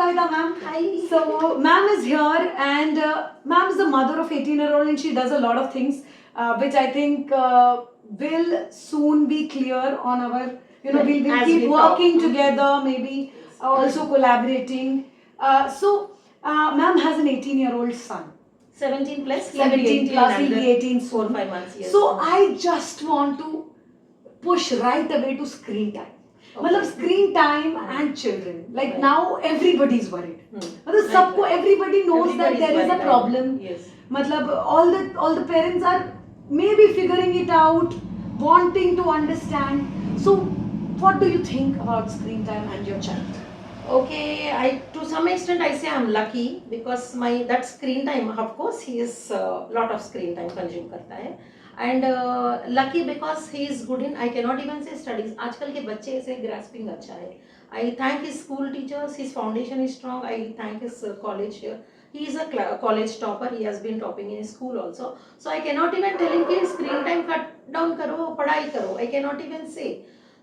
Kavita ma'am. Hi. So ma'am is here, and ma'am is the mother of 18-year-old, and she does a lot of things, which I think will soon be clear on our. We'll As keep we talk. working together, maybe also collaborating. Ma'am has an 18-year-old son. 17 plus. 17 plus, he'll be 18 4 soon. 5 months. Yes. So I just want to push right away to screen time. मतलब screen time and children. Like Right. now everybody's worried. मतलब सबको everybody knows that there is a problem. Yes. मतलब all the parents are maybe figuring it out, wanting to understand. So what do you think about screen time and your child? Okay, I to some extent I say I'm lucky because my that screen time, of course, he is lot of screen time consume करता है, and lucky because he is good in, I cannot even say studies. आजकल के बच्चे ऐसे grasping अच्छा है. I thank his school teachers, his foundation is strong. I thank his college. He is a college topper. He has been topping in his school also. So I cannot even tell him कि screen time cut down करो, पढ़ाई करो. I cannot even say.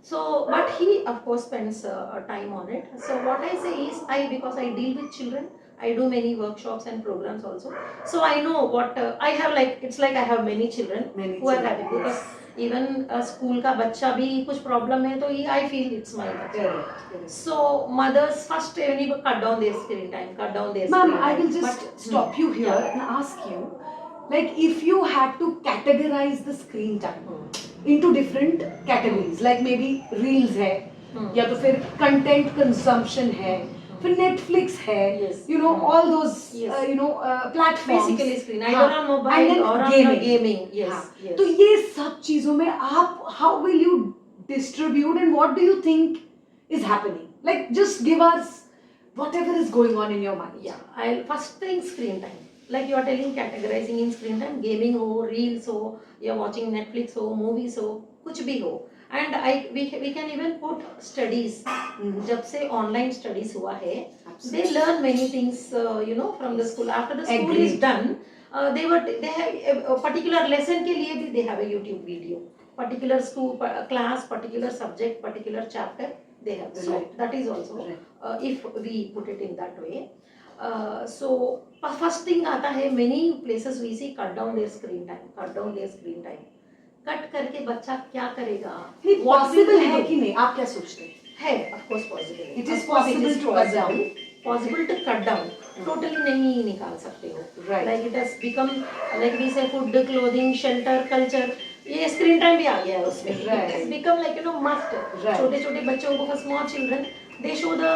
So, but he of course spends time on it. So what I say is, because I deal with children, I do many workshops and programs also. So I know what I have, like it's like I have many children who are having, because even school का बच्चा भी कुछ problem है तो I feel it's my बच्चा. So mothers first when you cut down their screen time, cut down their screen Ma'am, time. I will just stop you here and ask you, like if you had to categorize the screen time into different categories, like maybe reels है, या तो फिर content consumption है, फिर Netflix है, all those platforms. Basically screen, either on mobile and then or on gaming. Yes. Yes. तो ये सब चीजों में आप how will you distribute and what do you think is happening? Like just give us whatever is going on in your mind. Yeah, I'll first thing screen time. Like you are telling, categorizing in screen time, gaming हो, reels हो, you're watching Netflix हो, movies हो, कुछ भी हो. And we can even put studies. जब से online studies हुआ है, they learn many things, from the school. After the school is done, they have a particular lesson के लिए भी they have a YouTube video. Particular school class, particular subject, particular chapter, they have. So that is also if we put it in that way. So first thing आता है, many places we see cut down their screen time. Cut करके बच्चा क्या करेगा? Possible है कि नहीं, आप क्या सोचते हैं? है, of course possible. It is possible to cut down. Possible to cut down. Totally नहीं निकाल सकते हो. Right. Like it has become, like we say, food, clothing, shelter, culture. ये screen time भी आ गया है उसमें. Right. It has become like must. Right. छोटे बच्चों को, for small children, they show the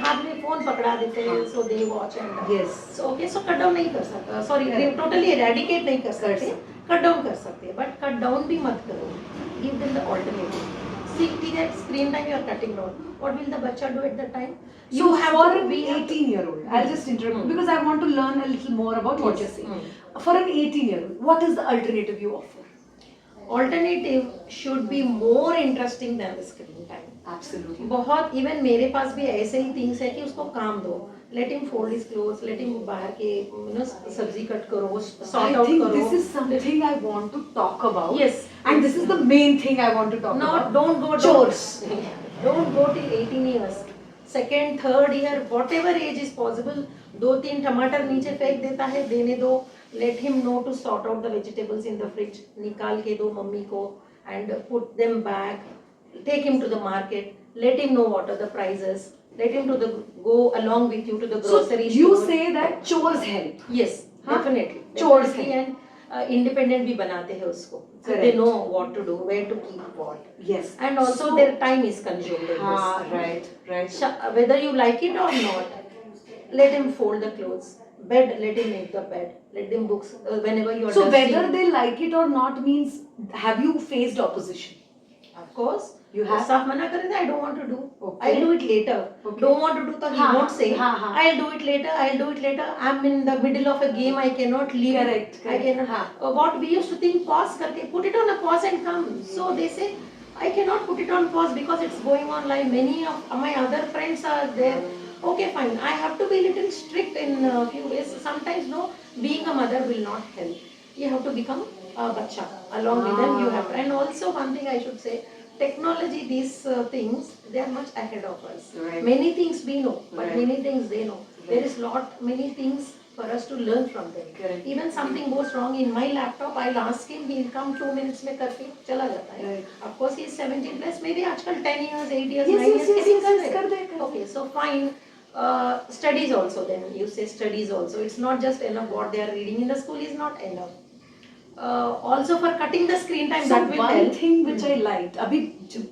हाथ में phone पकड़ा देते हैं, so they watch and. Yes. So okay, so cut down नहीं कर सकते. Sorry, totally eradicate नहीं कर सकते. Cut down कर सकते हैं, but cut down भी मत करो. Give them the alternative. See, ठीक है, screen time you are cutting down. What will the बच्चा do at that time? You have for an 18-year-old, I'll just interrupt because I want to learn a little more about what you're saying. For an 18-year-old, what is the alternative you offer? Alternative should be more interesting than the screen time. Absolutely. बहुत, even मेरे पास भी ऐसे ही things है कि उसको काम दो. Let him fold his clothes. Let him बाहर के सब्जी कट करो, sort out करो. I think this is something I want to talk about. Yes. And this is the main thing I want to talk about. Don't go chores. Don't go till 18 years. Second, third year, whatever age is possible. 2-3 टमाटर नीचे फेंक देता है, देने दो. Let him know to sort out the vegetables in the fridge. निकाल के दो मम्मी को and put them back. Take him to the market. Let him know what are the prices. Let him go along with you to the grocery store. You say that chores help. Yes, definitely. Chores and independent भी बनाते हैं उसको. So they know what to do, where to keep what. Yes. And also their time is consumed in this. Right. Whether you like it or not, let him fold the clothes. Bed, let him make the bed. Let them books whenever you are. So dusting. whether they like it or not means, have you faced opposition? Of course. You have. साफ मना करे थे, I don't want to do. Okay. I'll do it later. Okay. Don't want to do, तो he won't say. I'll do it later. I'm in the middle of a game. I cannot leave. Correct. I cannot. What we used to think, pause करके, put it on a pause and come. So they say, I cannot put it on pause because it's going on live. Many of my other friends are there. Okay, fine. I have to be a little strict in a few ways. Sometimes, no, being a mother will not help. You have to become a bacha. Along with them, you have to. And also, one thing I should say, technology, these things, they are much ahead of us. Right. Many things we know, but Right. many things they know. Right. There is many things for us to learn from them. Correct. Even something goes wrong in my laptop, I'll ask him, he'll come 2 minutes में करके चला जाता है. Right. Of course he is 17 plus, maybe आजकल 10 years, 8 years, Yes, 9 yes, years yes, के भी yes, कर कर रहे. दे. Okay, so fine. Studies also, then you say studies also. It's not just enough what they are reading in the school is not enough. Also for cutting the screen time, So that will one help. thing which I liked, अभी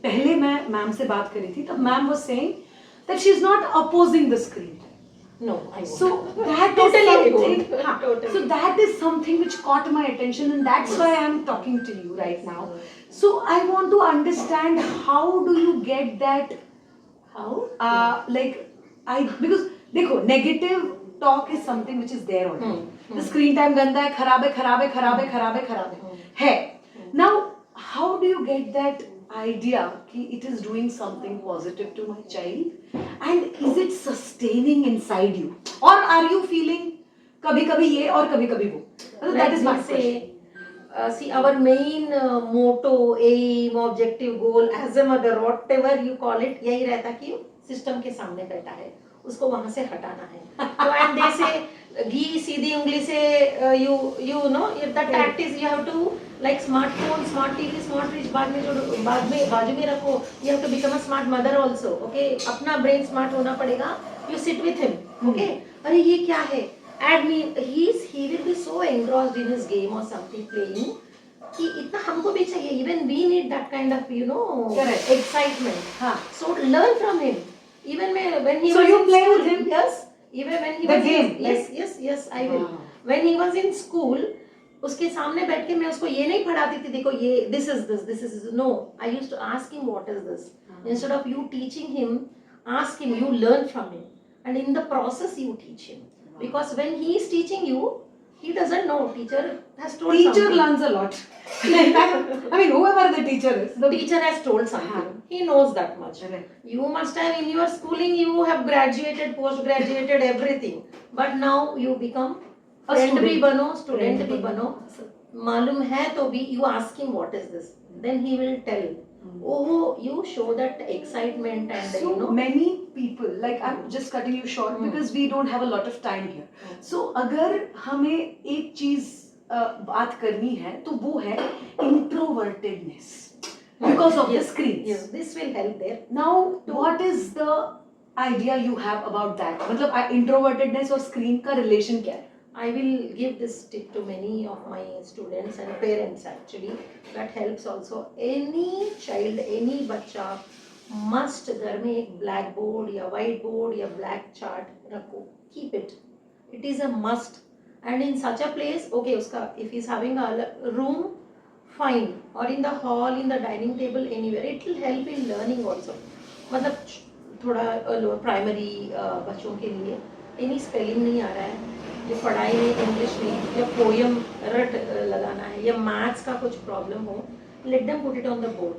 पहले मैं ma'am से बात करी थी तब ma'am was saying that she is not opposing the screen. No, I won't. So that Totally I is won't. something. हाँ, Totally. So that is something which caught my attention, and that's why I am talking to you right now. So I want to understand how do you get that? How? Like because देखो negative talk is something which is there already. The screen time गंदा है, खराब है, खराब है, खराब है, खराब है, खराब है. Now how do you get that idea कि it is doing something positive to my child, and is it sustaining inside you, or are you feeling कभी कभी ये और कभी कभी वो? That is my question. See, our main motto, aim, objective, goal as a mother, whatever you call it, यही रहता कि सिस्टम के सामने बैठा है, उसको वहां से हटाना है. तो and they say घी सीधी उंगली से you know the tact is you have to like smartphone, smart TV, smart fridge बाद में बाजू में रखो. You have to become a smart mother also. Okay, अपना brain smart होना पड़ेगा. You sit with him. Okay, अरे ये क्या है? Add me, he will be so engrossed in his game or something playing कि इतना हमको भी चाहिए. Even we need that kind of Correct. excitement. हाँ. So learn from him. Even when he So was you in play school, with him? Yes. Even when he The was game, yes, I will. Wow. When he was in school, उसके सामने बैठ के मैं उसको ये नहीं पढ़ाती थी, देखो ये this is no. I used to ask him what is this. Instead of you teaching him, ask him, you learn from him, and in the process you teach him. Because when he is teaching you, he doesn't know. Teacher has told Teacher something. learns a lot. I mean, whoever the teacher is, The teacher has told something. He knows that much. Correct. You must have in your schooling, you have graduated, post-graduated, everything. But now you become A friend भी student. बनो, student Friend भी बनो. बनो. मालूम है तो भी you ask him what is this. Then he will tell. Oh, you show that excitement and So many people, like I'm just cutting you short because we don't have a lot of time here. So अगर हमें एक चीज बात करनी है तो वो है introvertedness because of the screens. Yes, this will help there. Now, what is the idea you have about that? मतलब introvertedness और screen का relation क्या है? I will give this tip to many of my students and parents actually. That helps also. Any child, any बच्चा must घर में एक black board या white board या black chart रखो. Keep it. It is a must. And in such a place, okay, उसका if he's having a room, fine. Or in the hall, in the dining table, anywhere. It will help in learning also. मतलब थोड़ा lower primary बच्चों के लिए any spelling नहीं आ रहा है, जो पढ़ाई में इंग्लिश में या पोयम रट लगाना है या मैथ्स का कुछ प्रॉब्लम हो, let them put it on the board.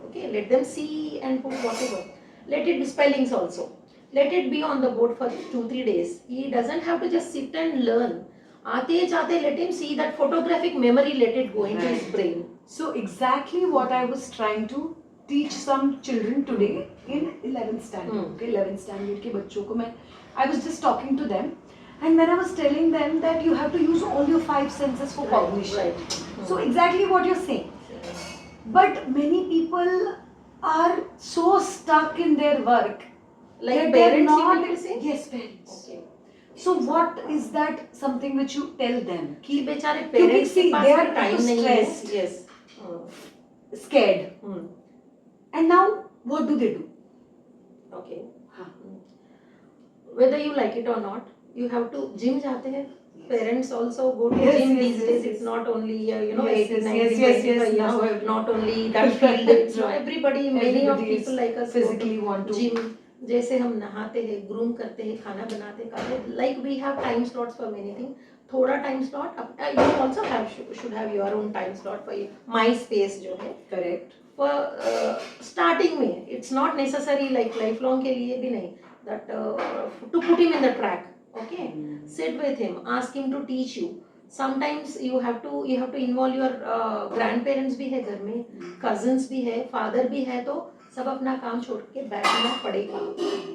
Okay, let them see and put whatever. Let it spellings also. Let it be on the board for 2-3 days. He doesn't have to just sit and learn. आते जाते let him see that photographic memory, let it go into his brain. So exactly what I was trying to teach some children today in 11th standard. Okay, 11th standard के बच्चों को I was just talking to them. And when I was telling them that you have to use all your 5 senses for cognition. Right. So exactly what you're saying. But many people are so stuck in their work. Like that they're parents, you not, will say? Yes, parents. Okay. So what is that something which you tell them? कि बेचारे क्योंकि parents के see, pass they are time too नहीं है. stressed. Yes. Scared. And now what do they do? Okay. हाँ. Whether you like it or not, you have to gym जाते हैं. Parents also go to Yes, gym yes, these yes, days. yes. It's not only 18, Yes, yes, 19, yes, yes, 25 now years. every- Not only that field. So everybody, many of Everybody is people like us physically go want to to. gym. जैसे हम नहाते हैं, groom करते हैं, खाना बनाते हैं, like we have time slots for many things. थोड़ा time slot, you also should have your own time slot for you. My space जो है. Correct. For starting में, it's not necessary like lifelong के लिए भी नहीं. That to put him in the track. Okay, sit with him, ask him to teach you. Sometimes you have to involve your grandparents भी है घर में, cousins भी है, फादर भी है, तो सब अपना काम छोड़ के बैठना पड़ेगा.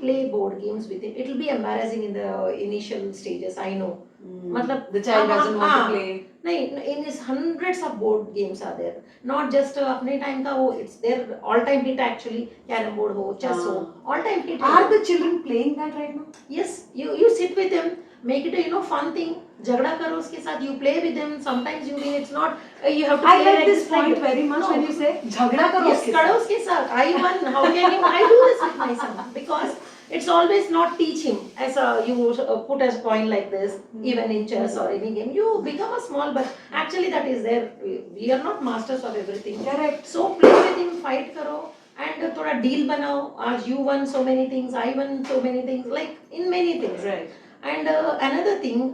Play board games with him. It will be embarrassing in the initial stages, I know. मतलब the child doesn't want to play. नहीं, in is hundreds of board games are there, not just अपने time का वो, it's there all time hit actually. Carrom board हो, chess हो, all time hit. Are the children playing that right now? Yes, you sit with them, make it a fun thing. झगड़ा करो उसके साथ, you play with them. Sometimes you mean it's not you have to I play like this point like very much no. when you say झगड़ा करो Yes, उसके करो साथ. उसके साथ. I won. How can you? I do this with my son because it's always not teach him as a you put a coin like this even in chess or any game. You become a small, but actually that is there. We are not masters of everything. Correct. So play with him, fight करो. And थोड़ा deal बनाओ. आज you won so many things, I won so many things, like in many things. Right. And another thing,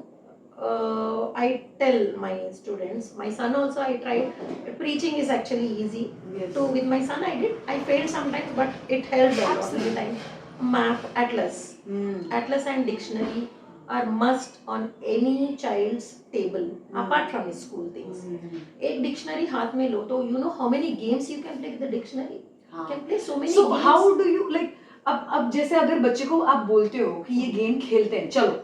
I tell my students, my son also I tried. Preaching is actually easy. Yes. So with my son I did. I failed sometimes, but it helped a lot of the time. Map, atlas. Atlas and dictionary are must on any child's table apart from his school things. एक dictionary हाथ में लो तो you know how many games you can play with the dictionary. हाँ. Can play so many So games. how do you like अब जैसे अगर बच्चे को आप बोलते हो कि ये गेम खेलते हैं, चलो,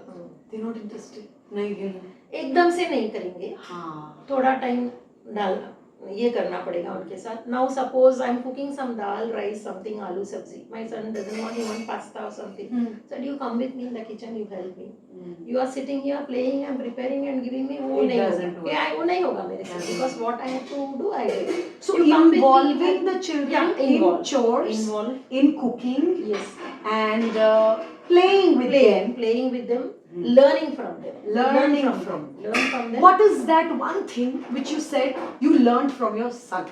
they're not interested. नहीं खेलना. एकदम से नहीं करेंगे. हाँ. थोड़ा टाइम डालना, ये करना पड़ेगा उनके साथ. Now suppose I am cooking some dal, rice, something, aloo sabzi. My son doesn't want, he want pasta और something. So you come with me in the kitchen, you help me. You are sitting here playing and preparing and giving me. वो नहीं होगा. वो नहीं होगा मेरे साथ, because what I have to do I do. So involving the children in chores, in cooking, yes, and playing with them. playing with them, learning from them. Learn from them. What is that one thing which you said you learned from your son?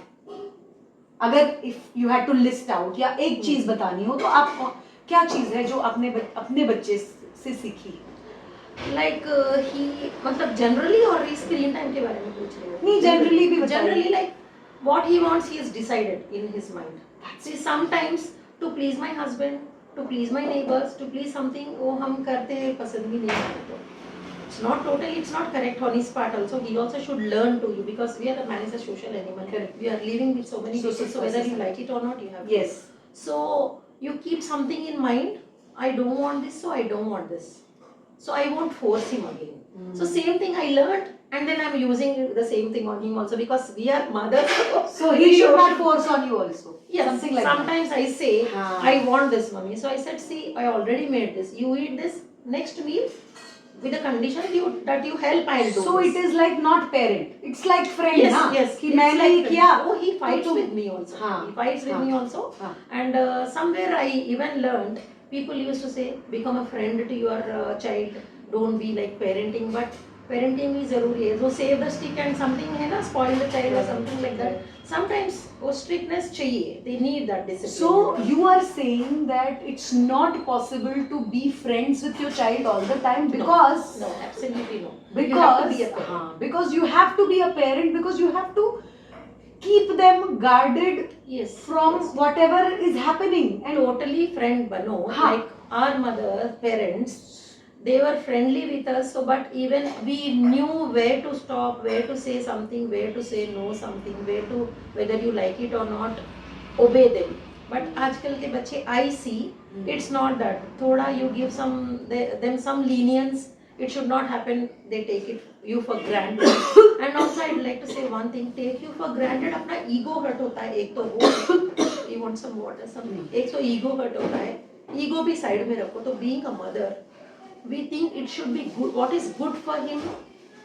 अगर if you had to list out या एक चीज बतानी हो तो आप क्या चीज है जो अपने बच्चे से सीखी? Like he मतलब generally और स्क्रीन टाइम के बारे में पूछ रहे हो? नहीं, generally भी बताइए. Generally like what he wants, he has decided in his mind. See, sometimes to please my husband, to please my neighbors, to please something, वो हम करते हैं, पसंद भी नहीं आते तो. It's not totally, it's not correct on his part also. He also should learn to you because we are a man is a social animal. Correct. We are living with so many people, so whether you like it or not, you have to. Yes. So you keep something in mind. I don't want this, so I don't want this. So I won't force him again. So same thing I learned, and then I'm using the same thing on him also because we are mothers. So he should not force on you also. Yes. Something like sometimes that. I say, Ah. I want this, mommy. So I said, see, I already made this. You eat this next meal with the condition that you help. I'll do. So this. it is like not parent. It's like friend. Yes, ना? yes. कि it's मैंने like ही किया. Oh, he fights तो with me also. हाँ. He fights with हाँ. me also. हाँ. And somewhere I even learned, people used to say, become a friend to your child. Don't be like parenting, but parenting भी जरूरी है. So save the stick and something है ना, spoil the child or something like that. Sometimes वो strictness चाहिए. They need that discipline. So you are saying that it's not possible to be friends with your child all the time because no, absolutely no. Because you have to be a parent. because you have to be a parent because you have to keep them guarded Yes. from yes. whatever is happening and Totally friend bano. हाँ. Like our mother, parents, they were friendly with us. So, but even we knew where to stop, where to say something, where to say no something, whether you like it or not, obey them. But आजकल के बच्चे, I see, it's not that. थोड़ा you give them some lenience. It should not happen. They take you for granted. And also I'd like to say one thing. Take you for granted. अपना ego hurt होता है. एक तो वो, you want some water, something. एक तो ego hurt होता है. Ego भी side में रखो. तो being a mother, we think it should be good. What is good for him,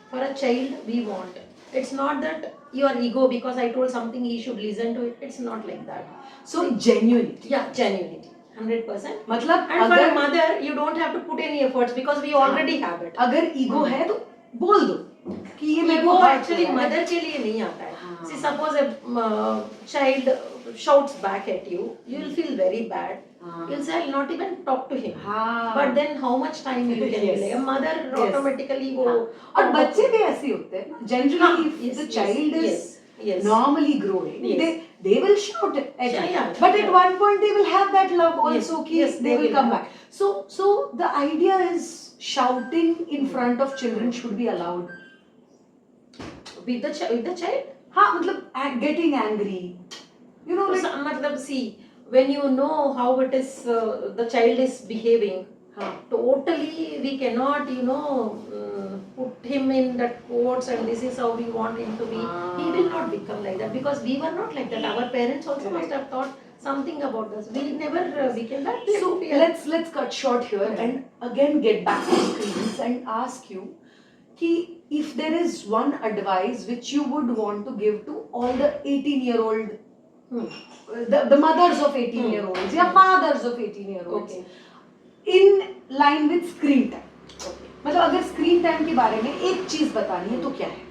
for a child, we want. It's not that your ego because I told something he should listen to it. It's not like that. so genuinity. Yeah, genuinity. 100%. मतलब And for a अगर mother, you don't have to put any efforts because we already have it. अगर ego है तो बोल दो कि ये मेरे को Ego hurt actually हो रहा है. mother के लिए नहीं आता है. हाँ. See, suppose a child shouts back at you, you will feel very bad. हाँ. You'll say, I'll not even talk to him. हाँ. But then how much time you can Yes. delay? A mother Yes. automatically वो. और बच्चे भी ऐसे होते हैं. Generally, if the child is yes. normally growing, Yes. they will shout at you. Yeah. But at one point they will have that love also. Yes. Ki Yes, they will come have. back. So the idea is shouting in front of children should be allowed. with the child. हाँ मतलब getting angry, you know, तो like मतलब see, when you know how it is the child is behaving, हाँ totally we cannot put him in that quotes and this is how we want him to be. He will not become like that because we were not like that. Our parents also must have thought something about us. We never became that. So let's cut short here and again get back to screens and ask you कि if there is one advice which you would want to give to all the 18-year-old, the mothers of 18-year-olds या fathers of 18-year-olds Okay. in line with screen time. Okay. मतलब अगर screen time के बारे में एक चीज बतानी है तो क्या है?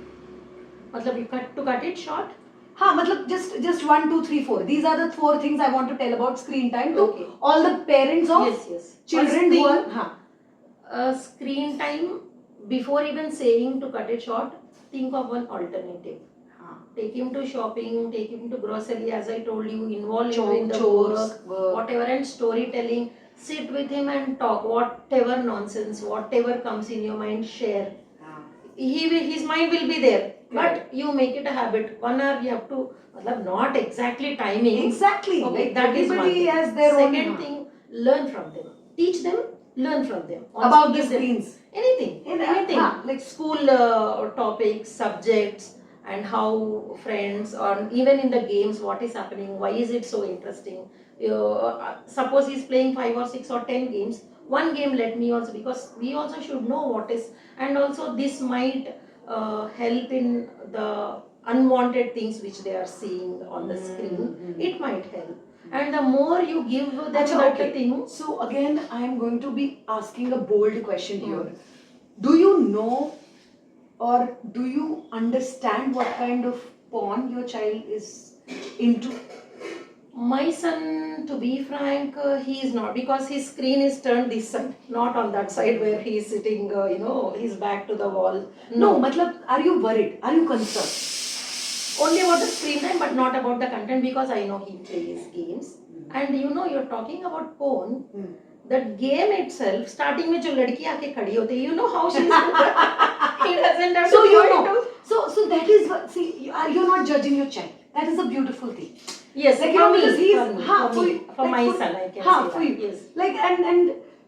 मतलब you cut it short. हाँ मतलब just 1 2 3 4 these are the 4 things I want to tell about screen time to Okay. all the parents of Yes. children First who are thing, हाँ screen time, before even saying to cut it short, think of one alternative. हाँ Take him to shopping, take him to grocery, as I told you, involve him in the chores, work, whatever, and storytelling. Sit with him and talk, whatever nonsense, whatever comes in your mind, share. हाँ His mind will be there, Correct. but you make it a habit. 1 hour you have to, matlab not exactly timing. exactly Okay, like that is one everybody thing. has their own Second thing, learn from them. Teach them, learn from them. Also about the give them screens. anything, anything. हाँ, like School topics, subjects, and how friends, or even in the games, what is happening, why is it so interesting. Suppose he's playing 5 or 6 or 10 games, one game let me also, because we also should know what is, and also this might help in the unwanted things which they are seeing on the screen. It might help, and the more you give them Achha, that okay. thing. So again, I am going to be asking a bold question here. Do you know or do you understand what kind of porn your child is into? My son, to be frank, he is not, because his screen is turned this side, not on that side where he is sitting, his back to the wall. No, matlab, are you worried? Are you concerned? Only about the screen time, but not about the content, because I know he plays games. And you're talking about porn. That game itself, starting में जो लड़की आके खड़ी होती है, you know how she is. He doesn't have So to you go know. into. So that is what. See, you're not judging your child. That is a beautiful thing. Yes, Like, for me, because he's for my like, son, I can हाँ, say for that. you. Yes. Like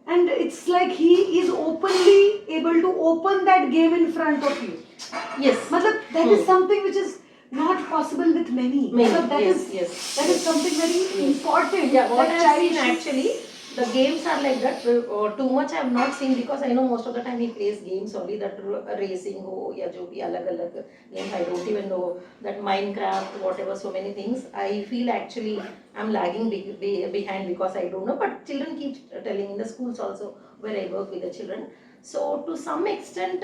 and it's like he is openly able to open that game in front of you. Yes. Matlab, that is something which is not possible with many. Matlab, that is something very important. Yeah, what that I've child seen should- actually, the games are like that. Too much I have not seen, because I know most of the time he plays games only, that racing ho ya jo bhi alag games. I don't even know that Minecraft, whatever, so many things. I feel actually I'm lagging behind because I don't know. But children keep telling in the schools also where I work with the children. So to some extent.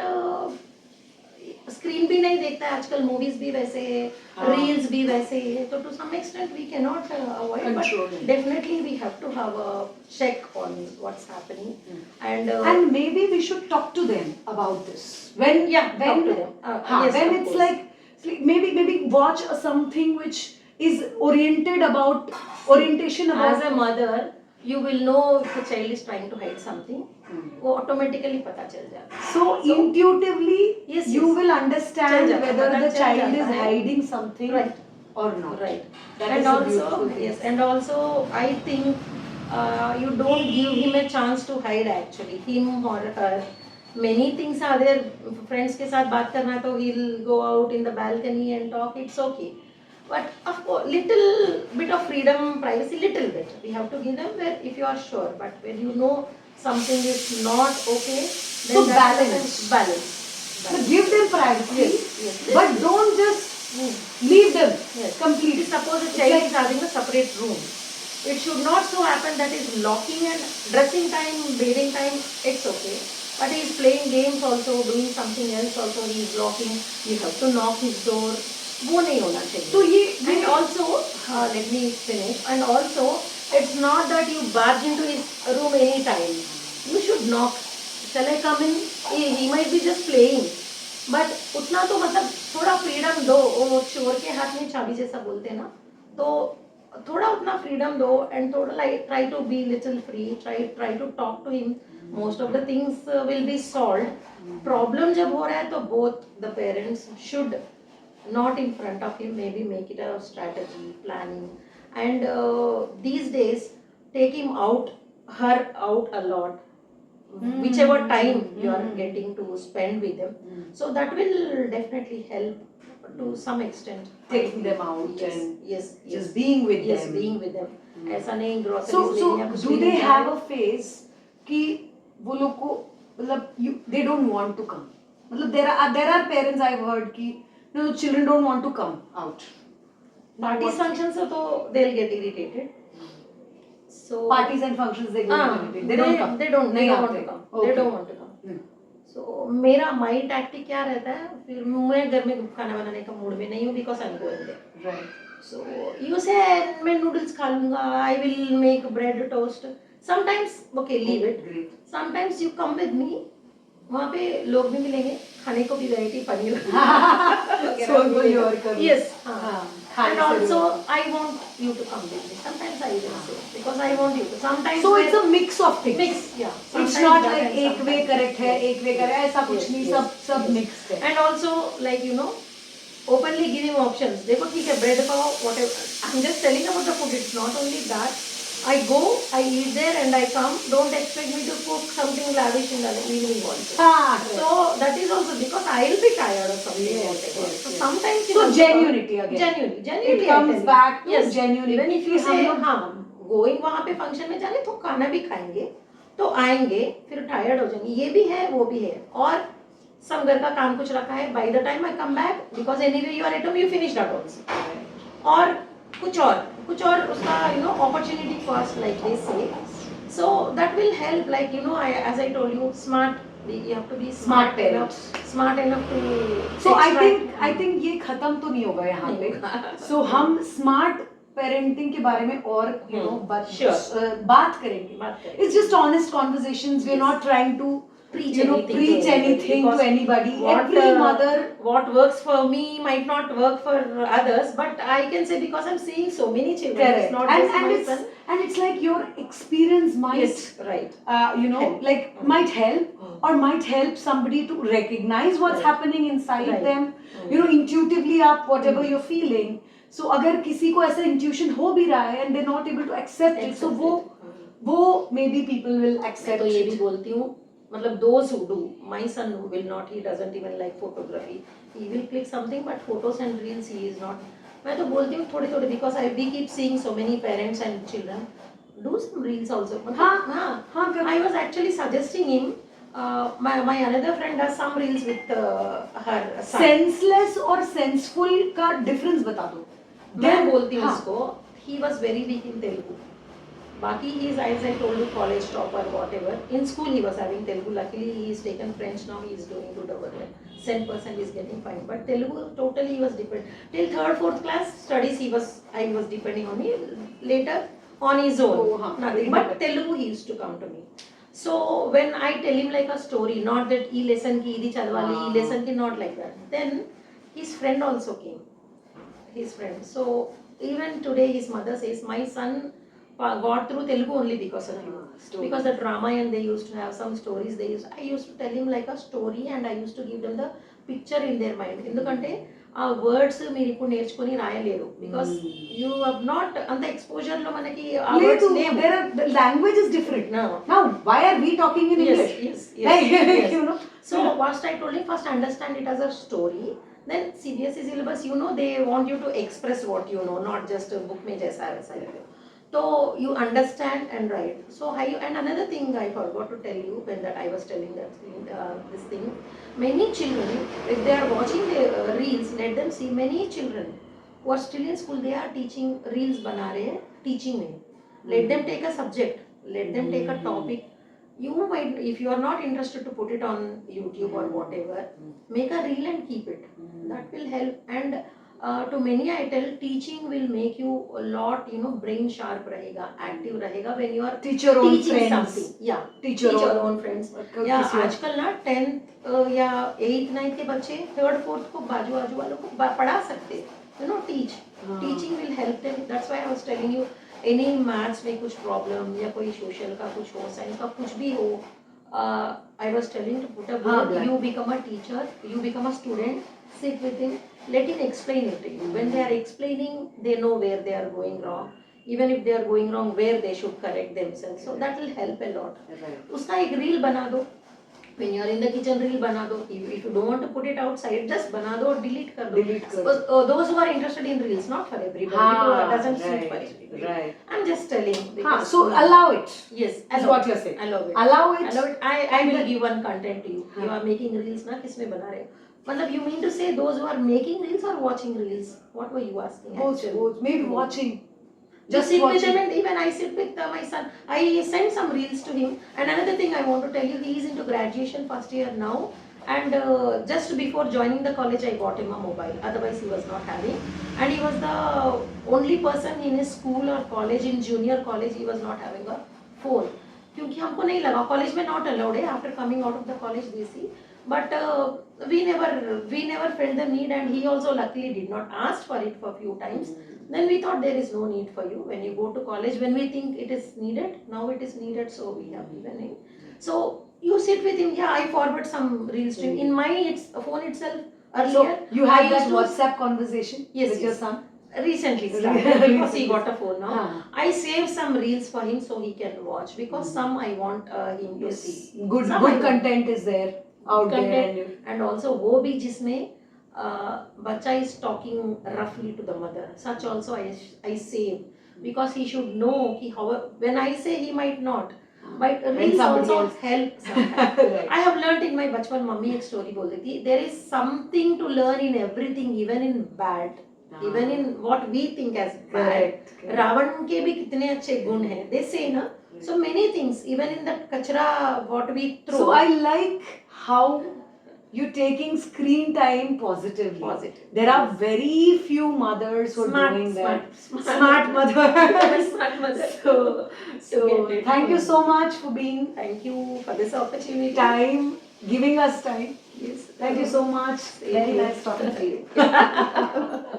Screen भी नहीं देखता है आजकल, movies भी वैसे है, reels भी वैसे ही है, तो to some extent we can not avoid, but definitely we have to have a check on what's happening, and maybe we should talk to them about this when talk to them. Yes, when of it's course. like maybe watch something which is orientation about As a mother, you will know if the child is trying to hide something. वो automatically पता चल जाता है. So intuitively, Yes, you will understand whether the चल child जाता is है. hiding something Right. or not. Right. That And is a also, beautiful thing. yes, and also I think you don't give him a chance to hide actually, him or her. Many things are there. Friends के साथ बात करना है तो he'll go out in the balcony and talk. It's okay. But of course, little bit of freedom, privacy, little bit. We have to give them where if you are sure. But when you know something is not okay, then So that's balance. So give them privacy, Yes. but don't just leave them completely. Suppose a child is having a separate room. It should not so happen that is locking, and dressing time, bathing time, it's okay. But he is playing games also, doing something else also, he is locking. You have to knock his door. वो नहीं होना चाहिए. तो ये And also, let me finish. And also, it's not that you barge into his room anytime. You should knock. Shall I come in? He might be just playing. But उतना तो मतलब थोड़ा freedom दो. वो चोर के हाथ में चाबी जैसा बोलते हैं ना. तो थोड़ा उतना freedom दो, and थोड़ा like try to be little free. Try to talk to him. Most of the things will be solved. Problem जब हो रहा है तो both the parents should not in front of him, maybe make it a strategy planning. And these days take him out, her out a lot, whichever time you are getting to spend with them. So that will definitely help to some extent, taking them out yes, and yes, yes, just being with yes, them. being with them. ऐसा नहीं groceries So लेने या कुछ do लेने they जा have रहे a phase कि वो लोग को मतलब they don't want to come, मतलब there are parents I've heard कि no, children don't want to come out. parties functions है तो they'll get irritated. So Parties and functions they go to they don't come. they don't नहीं want आते. to come, Okay. they don't want to come. So मेरा माई tactic क्या रहता है, फिर मैं घर में खाना बनाने का मूड में नहीं हूँ because I am going there. Right. So you say मैं नूडल्स खा लूँगा, I will make bread toast. Sometimes okay leave it. Great. Sometimes you come with me. वहाँ पे लोग भी मिलेंगे, खाने को भी variety paneer. So you are coming. Yes. हाँ. And also I want you to come with me. Sometimes I even say because I want you to. Sometimes So it's a mix of things. mix, yeah. It's Sometimes not that like and एक वे sometimes correct है, yes. एक वे correct है, ऐसा कुछ Yes, नहीं, yes, सब yes. mixed है. And also like you know, openly give him options. देखो ठीक है bread pav whatever. I'm just telling about the food. It's not only that. I go, I eat there and I come. Don't expect me to cook something lavish in the evening also. हाँ. So that is also because I will be tired of something. Yes, whatever. yes, So yes. sometimes it So comes genuinity about- again. Genuinely It I comes tell you. back to Yes. genuinity. Even if you कि say हम लोग- हाँ going वहाँ पे function में जाने तो खाना भी खाएंगे तो आएंगे फिर टायर्ड हो जाएंगे, ये भी है वो भी है. और सब घर का काम कुछ रखा है. By the time I come back because anyway you are at home you finish that also. और कुछ और उसका you know opportunity cost like they say. So that will help, like you know, as I told you, smart. You have to be Smart smart enough to. So extract- I think ये खत्म तो नहीं होगा यहाँ पे. नहीं होगा. So हम smart parenting के बारे में और you know Sure. बात करेंगे. बात करें. It's just honest conversations. We're Yes. not trying to Preach you know anything preach to anybody, anything because to anybody. what, Every mother. What works for me might not work for others, but I can say because I'm seeing so many children. Correct. It's not just my son. And it's like your experience might Yes, right. you know Help. like might help or might help somebody to recognize what's Right. happening inside Right. them. You know, intuitively up whatever you're feeling. So अगर किसी को ऐसा intuition हो भी रहा है and they're not able to accept it, so वो maybe people will मैं accept तो ये भी it. बोलती हूँ, मतलब those who do, my son will not, he doesn't even like photography. He will click something, but photos and reels he is not. मैं तो बोलती हूँ थोड़े थोड़े because we keep seeing so many parents and children do some reels also. हाँ, I was actually suggesting him. My another friend does some reels with her son. Senseless और senseful का difference बता दो. मैं Then- बोलती हूँ हाँ. उसको, he was very weak in Telugu. बाकी he is, as I told you, college topper, whatever. In school he was having Telugu. Luckily he is taken French now. He is doing good over there. 10% is getting fine. But Telugu totally he was dependent. Till 3rd, 4th class studies I was depending on me. Later on his own, Oh, हाँ. nothing. But Telugu he used to come to me. So when I tell him like a story, not that e lesson ki idi chadwali, e lesson ki, not like that. Then his friend also came. His friend. So even today his mother says my son got through Telugu only because of you. Story. Because that Ramayan they used to have some stories. I used to tell him like a story and I used to give them the picture in their mind. ఎందుకంటే ఆ words మీరు ఇప్పుడు నేర్చుకొని రాయలేరు because you have not అంత exposure లో మనకి ఆ లేదు, వర్డ్స్ లేవు. the language is different. No. Now why are we talking in English? Yes, Like, yes. you know. So first I told him, first understand it as a story. Then CBSE syllabus, you know, they want you to express what you know, not just a book में जैसा है वैसा है. So you understand and write. So and another thing I forgot to tell you when that I was telling that thing, this thing. Many children, if they are watching the reels, let them see. Many children who are still in school, they are teaching reels बना रहे हैं teaching में. Let them take a subject. Let them take a topic. You might, if you are not interested to put it on YouTube or whatever, make a reel and keep it. That will help. And to many I tell, teaching will make you a lot, you know, brain sharp रहेगा, active रहेगा when you are Teach your own teaching friends. something. Yeah, Teach your own friends. या किसी और- आजकल ना 10th या 8th 9th के बच्चे 3rd 4th को बाजू वालों को पढ़ा सकते, you know, teach. Teaching will help them. That's why I was telling you, any maths में कुछ problem या कोई social का कुछ हो, science का कुछ भी हो, I was telling to put a board, you become a teacher, you become a student sit with him, let him explain it to you. When they are explaining, they know where they are going wrong. Even if they are going wrong, where they should correct themselves. So that will help a lot. Right. उसका एक reel बना दो. When you are in the kitchen, reel बना दो. If you don't want to put it outside, just बना दो और delete कर दो. Delete कर दो. Because, those who are interested in reels, not for everybody. हाँ, It doesn't suit for right, everybody. right. I'm just telling. हाँ, because- so allow it. Yes, Is allow what it. you're saying. Allow it. Allow it. Allow it. I And will the- give one content to you. हाँ. You are making reels ना किसमें बना रहे हो? मतलब you mean to say those who are making reels or watching reels? What were you asking? Both, actually? both. Maybe watching. Just sit with watching. him, and even I sit with my son. I send some reels to him. And another thing I want to tell you, he is into graduation first year now. And just before joining the college, I bought him a mobile. Otherwise, he was not having. And he was the only person in his school or college, in junior college, he was not having a phone. क्योंकि हमको नहीं लगा college में not allowed है after coming out of the college they see but we never felt the need, and he also luckily did not ask for it for a few times. Then we thought there is no need for you when you go to college. When we think it is needed, now it is needed, so we have given him. So you sit with him. Yeah, I forward some reels to him. In my phone itself earlier. So you I had that used to- WhatsApp conversation Yes, with your yes. son? recently started because he got a phone now. हाँ. I save some reels for him so he can watch because some I want him to Yes. see. Good Some I want. content is there out there. Content. And you, And also वो भी जिसमें बच्चा is talking roughly to the mother. Such also I save because he should know कि how when I say he might not. But When reels somebody also else. help sometimes. right. I have learnt in my बचपन mummy एक story बोल रही थी. There is something to learn in everything, even in bad, even in what we think as bad. Correct. correct. Ravan के भी कितने अच्छे गुण हैं. They say ना. So many things, even in that kachra what we throw. So I like how you're taking screen time positively. Positive. There are very few mothers who are doing that. Smart mother. smart mother. So get it. thank you so much for being Thank you for this opportunity. time, giving us time. Yes. Thank you so much. Same Very here. nice talking to you.